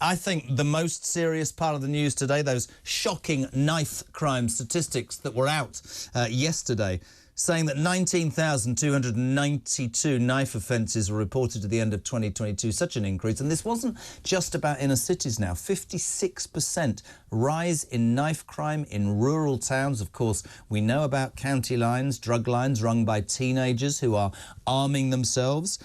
I think the most serious part of the news today, those shocking knife crime statistics that were out yesterday, saying that 19,292 knife offences were reported at the end of 2022. Such an increase. And this wasn't just about inner cities now. 56% rise in knife crime in rural towns. Of course, we know about county lines, drug lines run by teenagers who are arming themselves.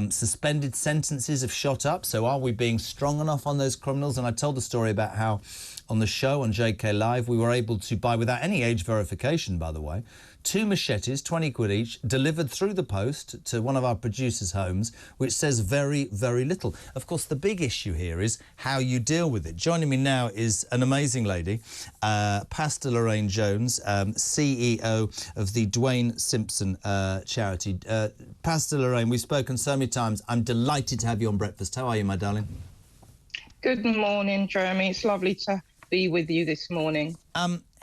Suspended sentences have shot up. So are we being strong enough on those criminals? And I told the story about how on the show on JK Live, we were able to buy, without any age verification, by the way, 2 machetes, 20 quid each, delivered through the post to one of our producers' homes, which says very, very little. Of course, the big issue here is how you deal with it. Joining me now is an amazing lady, Pastor Lorraine Jones, CEO of the Dwayne Simpson charity. Pastor Lorraine, we've spoken so many times. I'm delighted to have you on breakfast. How are you, my darling? Good morning, Jeremy. It's lovely to be with you this morning.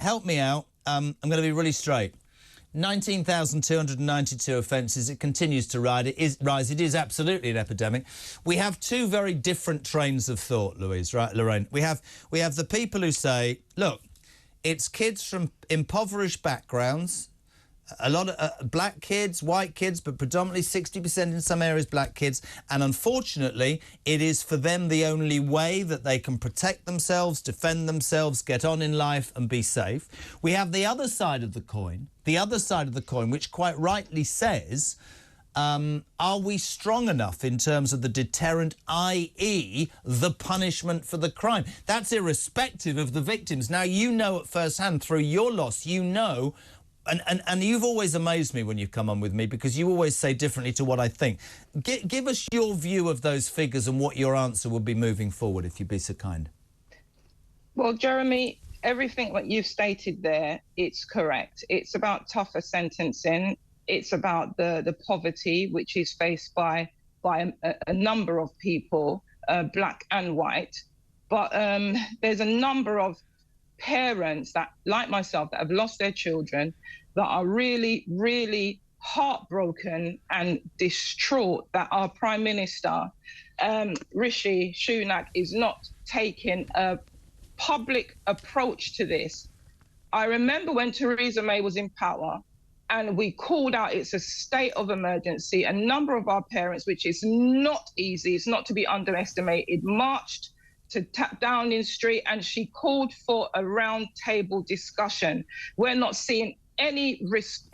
Help me out. I'm going to be really straight. 19,292 offences. It continues to rise. It is absolutely an epidemic. We have two very different trains of thought, Louise, right, Lorraine? We have the people who say, look, it's kids from impoverished backgrounds, a lot of black kids, white kids, but predominantly 60% in some areas black kids. And unfortunately, it is for them the only way that they can protect themselves, defend themselves, get on in life and be safe. We have the other side of the coin, which quite rightly says, are we strong enough in terms of the deterrent, i.e. the punishment for the crime? That's irrespective of the victims. Now, you know at first hand through your loss, you know. And you've always amazed me when you've come on with me because you always say differently to what I think. Give us your view of those figures and what your answer would be moving forward, if you'd be so kind. Well, Jeremy, everything that you've stated there, it's correct. It's about tougher sentencing. It's about the poverty which is faced by a number of people, black and white. But there's a number of parents that, like myself, that have lost their children, that are really, really heartbroken and distraught that our Prime Minister, Rishi Sunak, is not taking a public approach to this. I remember when Theresa May was in power and we called out it's a state of emergency. A number of our parents, which is not easy, it's not to be underestimated, marched to Downing Street, and she called for a round table discussion. We're not seeing any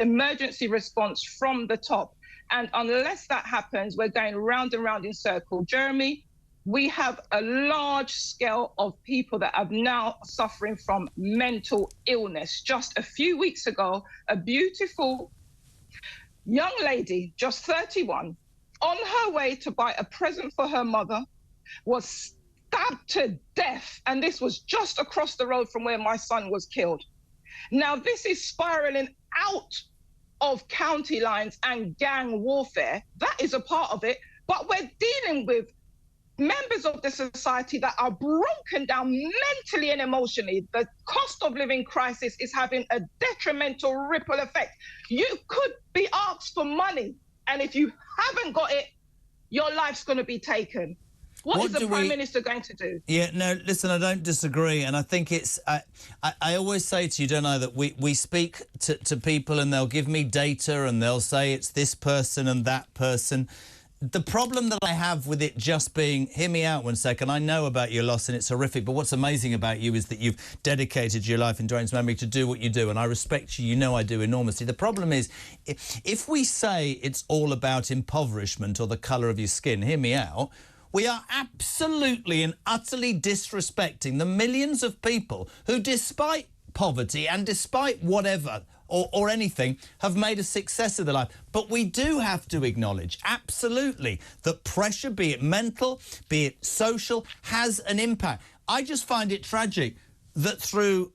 emergency response from the top. And unless that happens, we're going round and round in circles. Jeremy, we have a large scale of people that are now suffering from mental illness. Just a few weeks ago, a beautiful young lady, just 31, on her way to buy a present for her mother, was stabbed to death, and this was just across the road from where my son was killed. Now, this is spiraling out of county lines and gang warfare. That is a part of it, but we're dealing with members of the society that are broken down mentally and emotionally. The cost of living crisis is having a detrimental ripple effect. You could be asked for money, and if you haven't got it, your life's going to be taken. What is the Prime Minister going to do? Yeah, no, listen, I don't disagree. And I think it's... I always say to you, don't I, that we speak to people and they'll give me data and they'll say it's this person and that person. The problem that I have with it just being... Hear me out one second. I know about your loss and it's horrific, but what's amazing about you is that you've dedicated your life in Dwayne's memory to do what you do, and I respect you. You know I do enormously. The problem is, if we say it's all about impoverishment or the colour of your skin, hear me out, we are absolutely and utterly disrespecting the millions of people who, despite poverty and despite whatever or anything, have made a success of their life. But we do have to acknowledge, absolutely, that pressure, be it mental, be it social, has an impact. I just find it tragic that through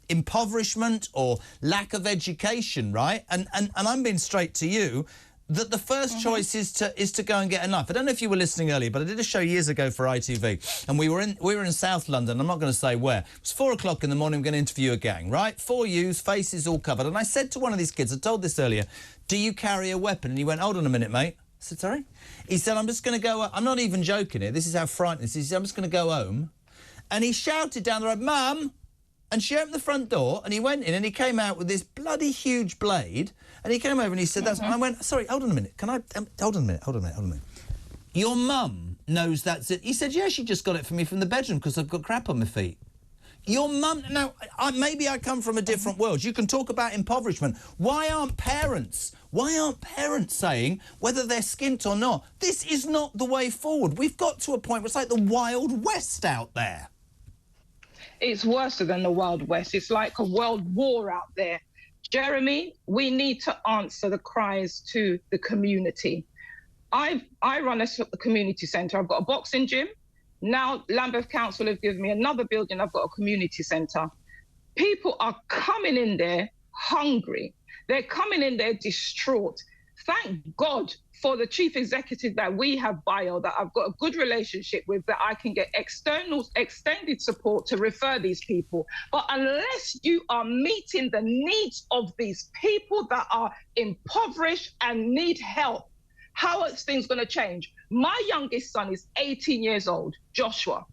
impoverishment or lack of education, right, and I'm being straight to you, that the first choice is to go and get a knife. I don't know if you were listening earlier, but I did a show years ago for ITV, and we were in South London. I'm not going to say where. It was 4 o'clock in the morning. I'm going to interview a gang, right? 4 youths, faces all covered. And I said to one of these kids, I told this earlier, do you carry a weapon? And he went, hold on a minute, mate. said, sorry? He said, I'm just going to go... I'm not even joking here. This is how frightened this is. He said, I'm just going to go home. And he shouted down the road, Mum! And she opened the front door, and he went in, and he came out with this bloody huge blade, and he came over and he said, that's... And I went, sorry, hold on a minute. Can I... hold on a minute. Your mum knows that's it. He said, yeah, she just got it for me from the bedroom because I've got crap on my feet. Your mum... Now, maybe I come from a different world. You can talk about impoverishment. Why aren't parents saying whether they're skint or not? This is not the way forward. We've got to a point where it's like the Wild West out there. It's worse than the Wild West. It's like a world war out there. Jeremy, we need to answer the cries to the community. I run a community centre. I've got a boxing gym. Now Lambeth Council have given me another building. I've got a community centre. People are coming in there hungry. They're coming in there distraught. Thank God for the chief executive that we have that I've got a good relationship with, that I can get extended support to refer these people. But unless you are meeting the needs of these people that are impoverished and need help, how are things going to change? My youngest son is 18 years old, Joshua.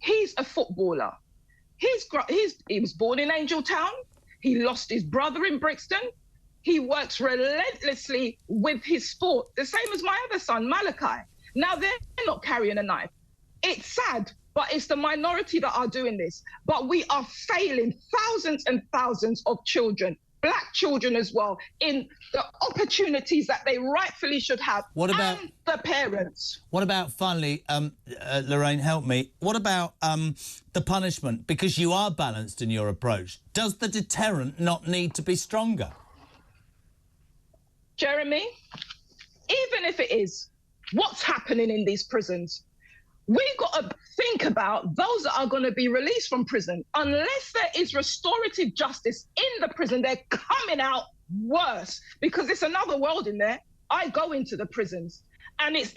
He's a footballer. He was born in Angel Town. He lost his brother in Brixton. He works relentlessly with his sport, the same as my other son, Malachi. Now, they're not carrying a knife. It's sad, but it's the minority that are doing this. But we are failing thousands and thousands of children, black children as well, in the opportunities that they rightfully should have. What about and the parents? What about, finally, Lorraine, help me, what about the punishment? Because you are balanced in your approach. Does the deterrent not need to be stronger? Jeremy, even if it is, what's happening in these prisons? We've got to think about those that are going to be released from prison. Unless there is restorative justice in the prison, they're coming out worse, because it's another world in there. I go into the prisons and it's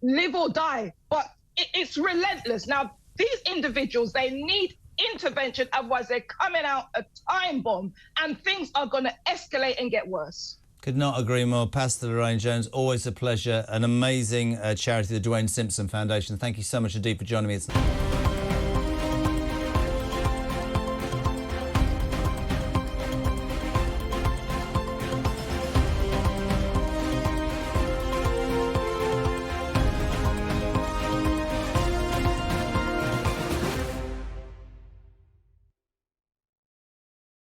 live or die, but it's relentless. Now, these individuals, they need intervention, otherwise they're coming out a time bomb and things are going to escalate and get worse. Could not agree more. Pastor Lorraine Jones, always a pleasure. An amazing charity, the Dwayne Simpson Foundation. Thank you so much indeed for joining me.